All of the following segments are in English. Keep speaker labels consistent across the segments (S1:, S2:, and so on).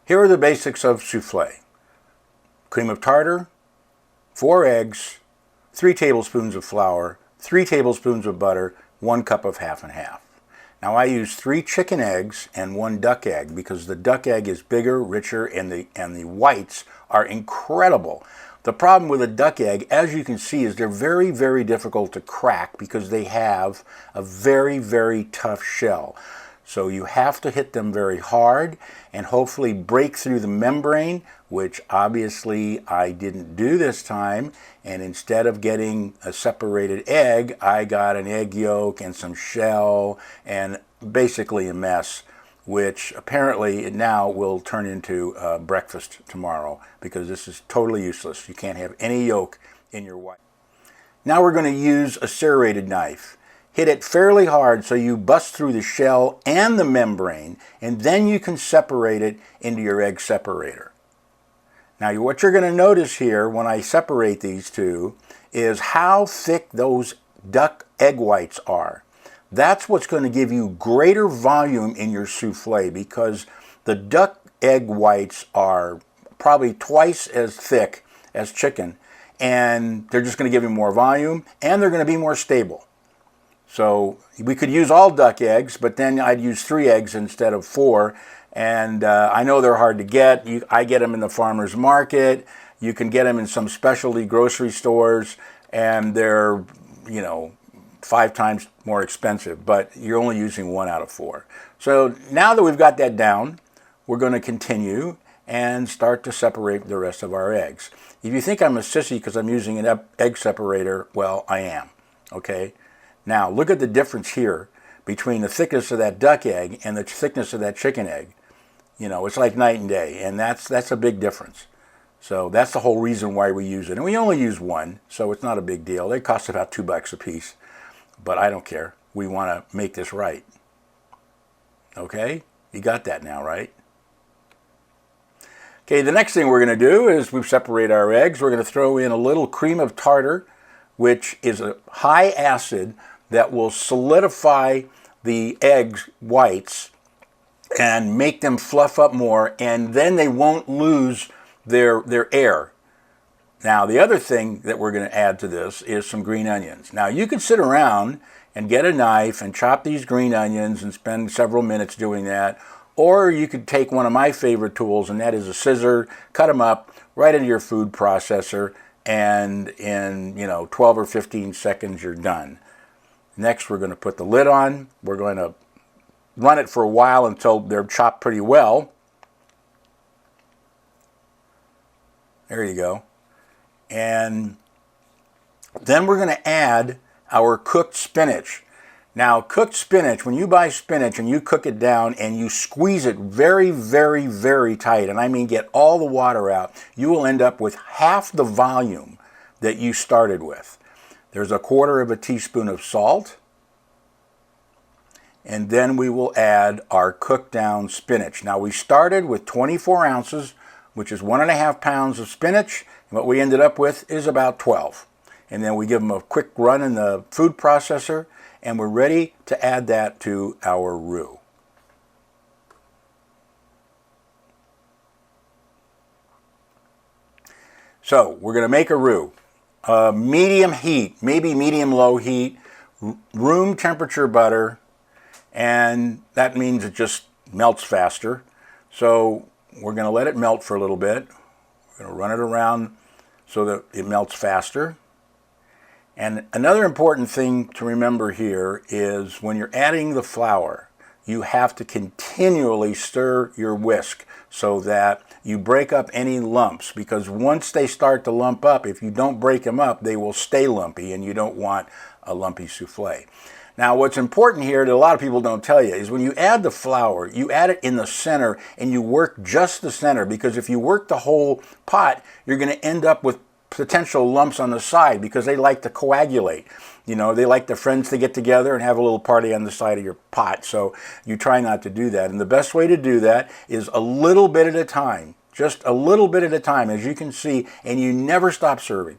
S1: Here are the basics of souffle. Cream of tartar, 4 eggs, 3 tablespoons of flour, 3 tablespoons of butter, 1 cup of half and half. Now I use 3 chicken eggs and 1 duck egg because the duck egg is bigger, richer, and the whites are incredible. The problem with a duck egg, as you can see, is they're very, very difficult to crack because they have a very, very tough shell. So you have to hit them very hard and hopefully break through the membrane, which obviously I didn't do this time. And instead of getting a separated egg, I got an egg yolk and some shell and basically a mess, which apparently now will turn into breakfast tomorrow because this is totally useless. You can't have any yolk in your white. Now we're going to use a serrated knife. Hit it fairly hard so you bust through the shell and the membrane, and then you can separate it into your egg separator. Now what you're going to notice here when I separate these two is how thick those duck egg whites are. That's what's going to give you greater volume in your souffle because the duck egg whites are probably twice as thick as chicken, and they're just going to give you more volume and they're going to be more stable. So we could use all duck eggs, but then I'd use 3 eggs instead of 4. And I know they're hard to get. I get them in the farmer's market. You can get them in some specialty grocery stores, and they're, 5 times more expensive, but you're only using 1 out of 4. So now that we've got that down, we're going to continue and start to separate the rest of our eggs. If you think I'm a sissy because I'm using an egg separator, well, I am, okay? Now, look at the difference here between the thickness of that duck egg and the thickness of that chicken egg. It's like night and day, and that's a big difference. So that's the whole reason why we use it. And we only use 1, so it's not a big deal. They cost about $2 a piece, but I don't care. We want to make this right. Okay? You got that now, right? Okay, the next thing we're going to do is we separate our eggs. We're going to throw in a little cream of tartar, which is a high acid that will solidify the egg whites and make them fluff up more, and then they won't lose their air. Now, the other thing that we're going to add to this is some green onions. Now, you can sit around and get a knife and chop these green onions and spend several minutes doing that, or you could take one of my favorite tools, and that is a scissor, cut them up right into your food processor, and in 12 or 15 seconds you're done. Next, we're going to put the lid on. We're going to run it for a while until they're chopped pretty well. There you go. And then we're going to add our cooked spinach. Now, cooked spinach, when you buy spinach and you cook it down and you squeeze it very, very, very tight, and I mean get all the water out, you will end up with half the volume that you started with. There's 1/4 teaspoon of salt, and then we will add our cooked down spinach. Now we started with 24 ounces, which is 1.5 pounds of spinach, and what we ended up with is about 12. And then we give them a quick run in the food processor, and we're ready to add that to our roux. So we're going to make a roux. Medium heat, maybe medium-low heat, room temperature butter, and that means it just melts faster. So we're going to let it melt for a little bit. We're going to run it around so that it melts faster. And another important thing to remember here is when you're adding the flour, you have to continually stir your whisk so that you break up any lumps, because once they start to lump up, if you don't break them up, they will stay lumpy, and you don't want a lumpy souffle. Now, what's important here that a lot of people don't tell you is when you add the flour, you add it in the center and you work just the center, because if you work the whole pot, you're going to end up with potential lumps on the side because they like to coagulate. They like their friends to get together and have a little party on the side of your pot. So you try not to do that. And the best way to do that is a little bit at a time, just a little bit at a time, as you can see, and you never stop stirring.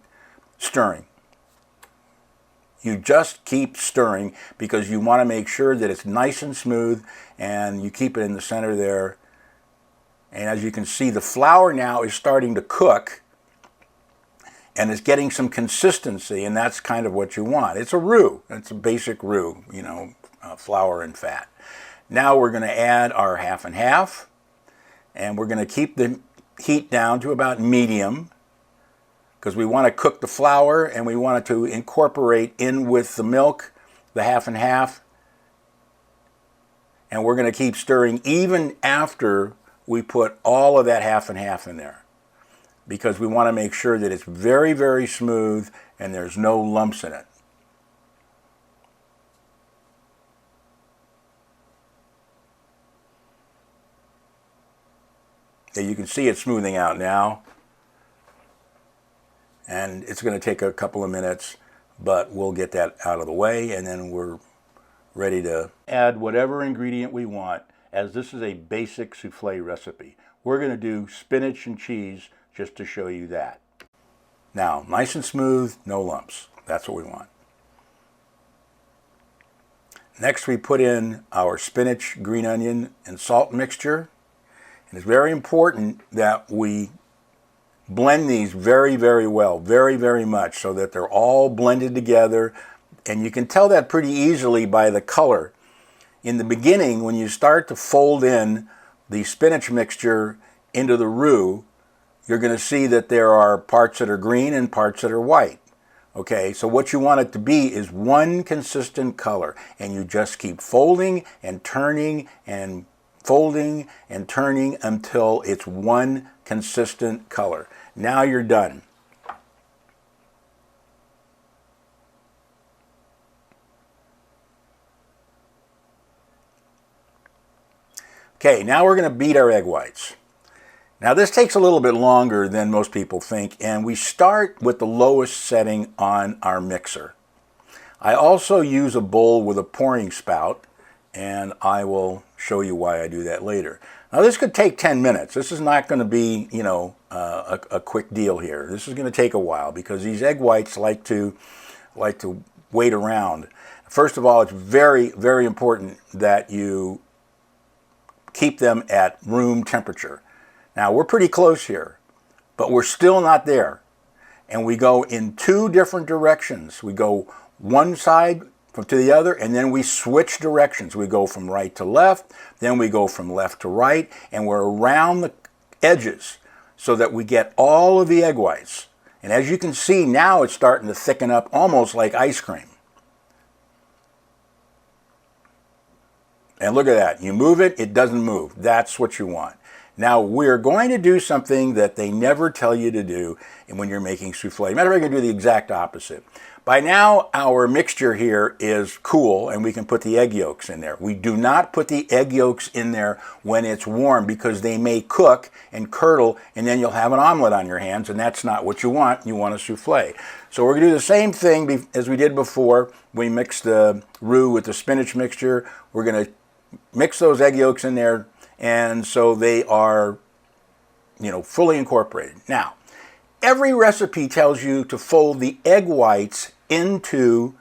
S1: You just keep stirring because you want to make sure that it's nice and smooth, and you keep it in the center there. And as you can see, the flour now is starting to cook and it's getting some consistency, and that's kind of what you want. It's a roux. It's a basic roux, you know, flour and fat. Now we're going to add our half and half, and we're going to keep the heat down to about medium because we want to cook the flour and we want it to incorporate in with the milk, the half and half. And we're going to keep stirring even after we put all of that half and half in there, because we want to make sure that it's very, very smooth and there's no lumps in it. You can see it smoothing out now, and it's going to take a couple of minutes, but we'll get that out of the way, and then we're ready to add whatever ingredient we want, as this is a basic souffle recipe. We're going to do spinach and cheese just to show you that. Now, nice and smooth, no lumps. That's what we want. Next, we put in our spinach, green onion, and salt mixture. And it's very important that we blend these very, very well, very, very much, so that they're all blended together. And you can tell that pretty easily by the color. In the beginning, when you start to fold in the spinach mixture into the roux, you're going to see that there are parts that are green and parts that are white. Okay, so what you want it to be is one consistent color, and you just keep folding and turning and folding and turning until it's one consistent color. Now you're done. Okay, now we're going to beat our egg whites. Now this takes a little bit longer than most people think, and we start with the lowest setting on our mixer. I also use a bowl with a pouring spout, and I will show you why I do that later. Now this could take 10 minutes. This is not going to be, you know, a quick deal here. This is going to take a while because these egg whites like to wait around. First of all, it's very, very important that you keep them at room temperature. Now we're pretty close here, but we're still not there. And we go in two different directions. We go one side to the other, and then we switch directions. We go from right to left, then we go from left to right, and we're around the edges so that we get all of the egg whites. And as you can see, now it's starting to thicken up almost like ice cream. And look at that. You move it, it doesn't move. That's what you want. Now we're going to do something that they never tell you to do when you're making souffle. Matter of fact, we're going to do the exact opposite. By now, our mixture here is cool, and we can put the egg yolks in there. We do not put the egg yolks in there when it's warm, because they may cook and curdle, and then you'll have an omelet on your hands, and that's not what you want. You want a souffle. So we're going to do the same thing as we did before. We mixed the roux with the spinach mixture. We're going to mix those egg yolks in there, and so they are, you know, fully incorporated. Now, every recipe tells you to fold the egg whites into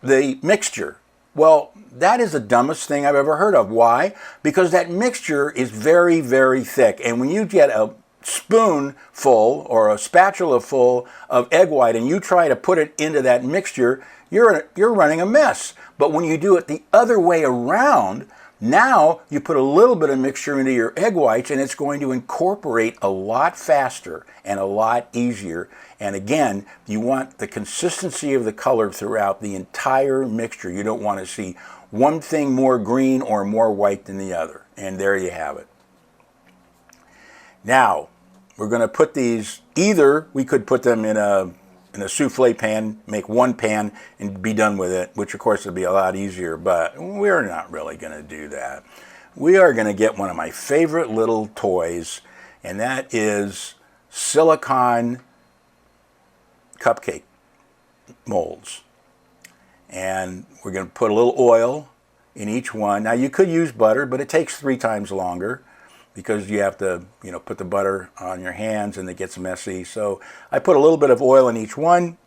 S1: the mixture. Well, that is the dumbest thing I've ever heard of. Why? Because that mixture is very, very thick. And when you get a spoonful or a spatula full of egg white and you try to put it into that mixture, you're running a mess. But when you do it the other way around, now you put a little bit of mixture into your egg whites, and it's going to incorporate a lot faster and a lot easier. And again, you want the consistency of the color throughout the entire mixture. You don't want to see one thing more green or more white than the other. And there you have it. Now, we're going to put these, either we could put them in a souffle pan, make one pan and be done with it, which of course would be a lot easier, but we're not really going to do that. We are going to get one of my favorite little toys, and that is silicone cupcake molds. And we're going to put a little oil in each one. Now you could use butter, but it takes 3 times longer, because you have to, you know, put the butter on your hands and it gets messy. So I put a little bit of oil in each one.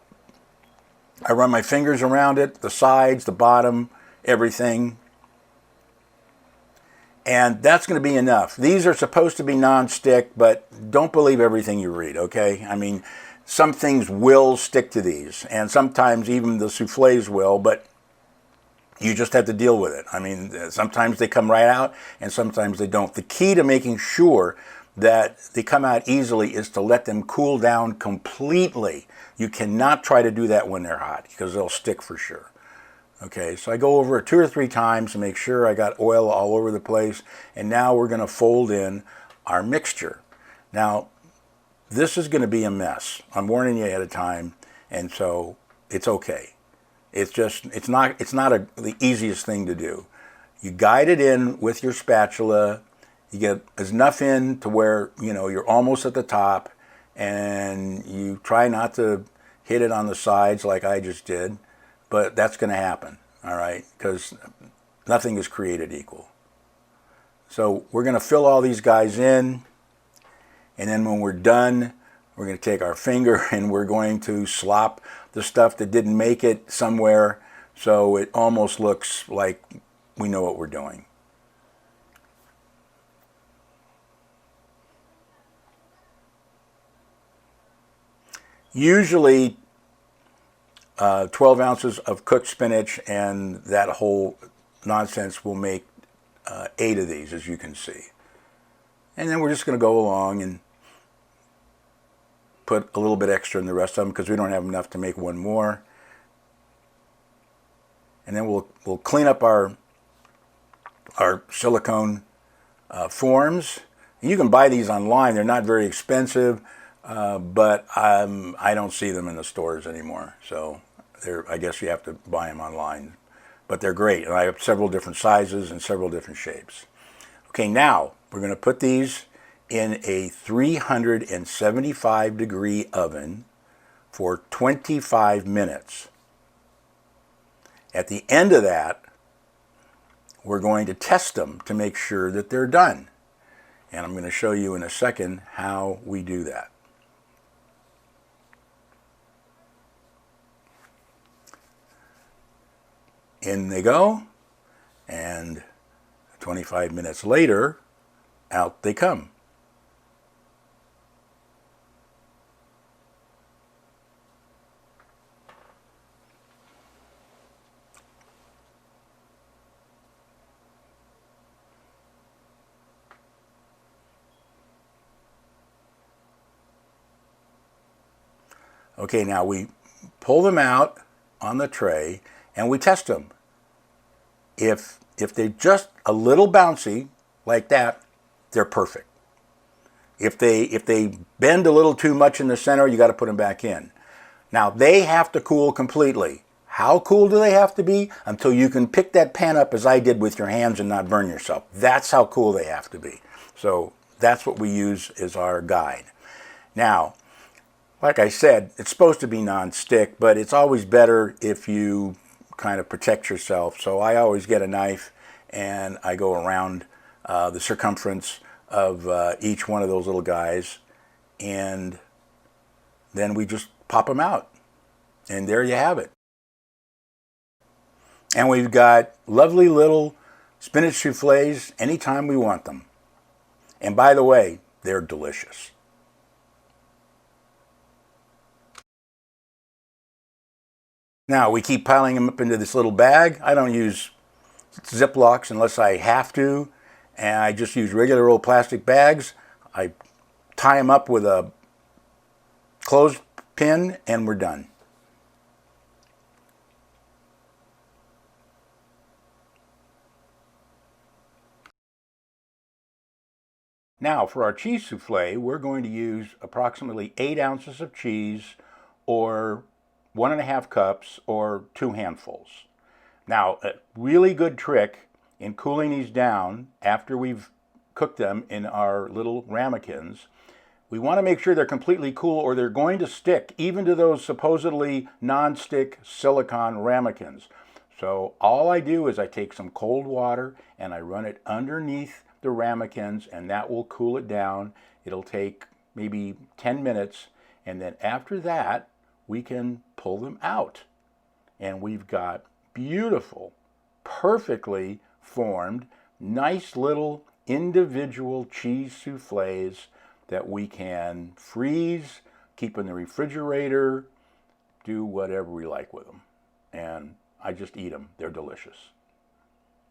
S1: I run my fingers around it, the sides, the bottom, everything. And that's going to be enough. These are supposed to be non-stick, but don't believe everything you read, okay? I mean, some things will stick to these, and sometimes even the soufflés will, but you just have to deal with it. I mean, sometimes they come right out, and sometimes they don't. The key to making sure that they come out easily is to let them cool down completely. You cannot try to do that when they're hot, because they'll stick for sure. Okay, so I go over it 2 or 3 times to make sure I got oil all over the place. And now we're going to fold in our mixture. Now, this is going to be a mess. I'm warning you ahead of time, and so it's okay. It's not the easiest thing to do. You guide it in with your spatula. You get enough in to where, you know, you're almost at the top, and you try not to hit it on the sides like I just did. But that's going to happen, all right, because nothing is created equal. So we're going to fill all these guys in, and then when we're done, we're going to take our finger and we're going to slop the stuff that didn't make it somewhere so it almost looks like we know what we're doing. Usually 12 ounces of cooked spinach and that whole nonsense will make 8 of these, as you can see. And then we're just going to go along and put a little bit extra in the rest of them because we don't have enough to make one more. And then we'll clean up our silicone forms. You can buy these online. They're not very expensive, but I don't see them in the stores anymore. So I guess you have to buy them online. But they're great. And I have several different sizes and several different shapes. Okay, now we're going to put these in a 375-degree oven for 25 minutes. At the end of that, we're going to test them to make sure that they're done. And I'm going to show you in a second how we do that. In they go, and 25 minutes later, out they come. Okay, now we pull them out on the tray and we test them. If they're just a little bouncy like that, they're perfect. If they bend a little too much in the center, you got to put them back in. Now they have to cool completely. How cool do they have to be? Until you can pick that pan up as I did with your hands and not burn yourself. That's how cool they have to be. So that's what we use as our guide. Now, like I said, it's supposed to be non-stick, but it's always better if you kind of protect yourself. So I always get a knife and I go around the circumference of each one of those little guys, and then we just pop them out. And there you have it. And we've got lovely little spinach soufflés anytime we want them. And by the way, they're delicious. Now, we keep piling them up into this little bag. I don't use Ziplocs unless I have to, and I just use regular old plastic bags. I tie them up with a clothespin, and we're done. Now, for our cheese souffle, we're going to use approximately 8 ounces of cheese, or 1.5 cups, or 2 handfuls. Now, a really good trick in cooling these down after we've cooked them in our little ramekins, we want to make sure they're completely cool or they're going to stick even to those supposedly non-stick silicone ramekins. So all I do is I take some cold water and I run it underneath the ramekins, and that will cool it down. It'll take maybe 10 minutes, and then after that we can pull them out. And we've got beautiful, perfectly formed Nice little individual cheese soufflés that we can freeze, keep in the refrigerator, do whatever we like with them. And I just eat them. They're delicious.